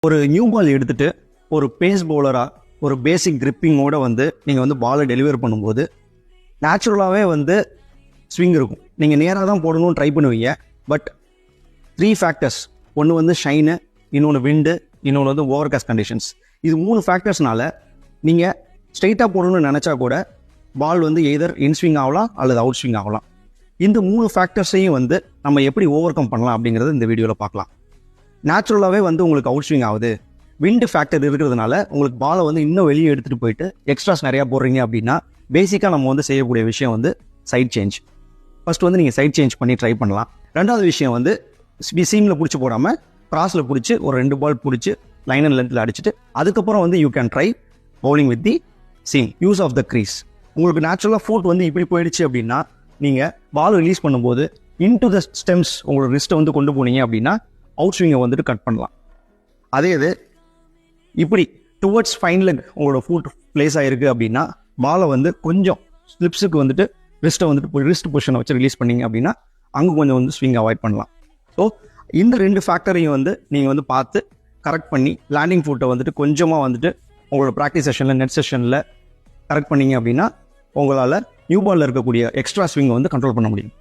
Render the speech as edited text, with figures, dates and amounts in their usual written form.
ஒரு new ball எடுத்துட்டு ஒரு பேஸ் பவுலராக ஒரு பேசிக் கிரிப்பிங்கோட வந்து நீங்கள் வந்து பாலை டெலிவர் பண்ணும்போது நேச்சுரலாகவே வந்து ஸ்விங் இருக்கும். நீங்கள் நேராக தான் போடணும்னு ட்ரை பண்ணுவீங்க. பட் 3 ஃபேக்டர்ஸ், ஒன்று வந்து ஷைனு, இன்னொன்று விண்டு, இன்னொன்று வந்து ஓவர்காஸ்ட் கண்டிஷன்ஸ். இது 3 ஃபேக்டர்ஸ்னால நீங்கள் ஸ்ட்ரைட்டாக போடணும்னு நினச்சா கூட பால் வந்து எய்தர் இன் ஸ்விங் ஆகலாம் அல்லது அவுட் ஸ்விங் ஆகலாம். இந்த 3 ஃபேக்டர்ஸையும் வந்து நம்ம எப்படி ஓவர் கம் பண்ணலாம் அப்படிங்கிறது இந்த வீடியோவில் பார்க்கலாம். நேச்சுரலாகவே வந்து உங்களுக்கு அவுட் ஸ்விங் ஆகுது, விண்டு ஃபேக்டர் இருக்கிறதுனால உங்களுக்கு பாலை வந்து இன்னும் வெளியே எடுத்துகிட்டு போயிட்டு எக்ஸ்ட்ராஸ் நிறையா போடுறீங்க அப்படின்னா பேசிக்காக நம்ம வந்து செய்யக்கூடிய விஷயம் வந்து சைட் சேஞ்ச். ஃபர்ஸ்ட் வந்து நீங்கள் சைட் சேஞ்ச் பண்ணி ட்ரை பண்ணலாம். ரெண்டாவது விஷயம் வந்து சீமில் பிடிச்சி போடாமல் கிராஸில் பிடிச்சி ஒரு 2 பால் பிடிச்சி லைன் அண்ட் லென்த்தில் அடிச்சுட்டு அதுக்கப்புறம் வந்து you can try bowling with the seam, use of the crease. உங்களுக்கு நேச்சுரலாக ஃபுட் வந்து இப்படி போயிடுச்சு அப்படின்னா நீங்கள் பால் ரிலீஸ் பண்ணும்போது இன்டு த ஸ்டெம்ஸ் உங்களோட ரிஸ்ட்டை வந்து கொண்டு போனீங்க அப்படின்னா அவுட் ஸ்விங்கை வந்துட்டு கட் பண்ணலாம். அதே இது இப்படி டுவர்ட்ஸ் ஃபைன் லெக் உங்களோட ஃபுட் பிளேஸ் ஆகிருக்கு அப்படின்னா பாலை வந்து கொஞ்சம் ஸ்லிப்ஸுக்கு வந்துட்டு ரிஸ்ட்டை வந்துட்டு ரிஸ்ட் பொசிஷனை வச்சு ரிலீஸ் பண்ணீங்க அப்படின்னா அங்கே கொஞ்சம் வந்து ஸ்விங் அவாய்ட் பண்ணலாம். ஸோ இந்த 2 ஃபேக்டரையும் வந்து நீங்கள் வந்து பார்த்து கரெக்ட் பண்ணி லேண்டிங் ஃபுட்டை வந்துட்டு கொஞ்சமாக வந்துட்டு உங்களோட ப்ராக்டிஸ் செஷனில் நெட் செஷனில் கரெக்ட் பண்ணீங்க அப்படின்னா உங்களால் நியூ பாலில் இருக்கக்கூடிய எக்ஸ்ட்ரா ஸ்விங்கை வந்து கண்ட்ரோல் பண்ண முடியும்.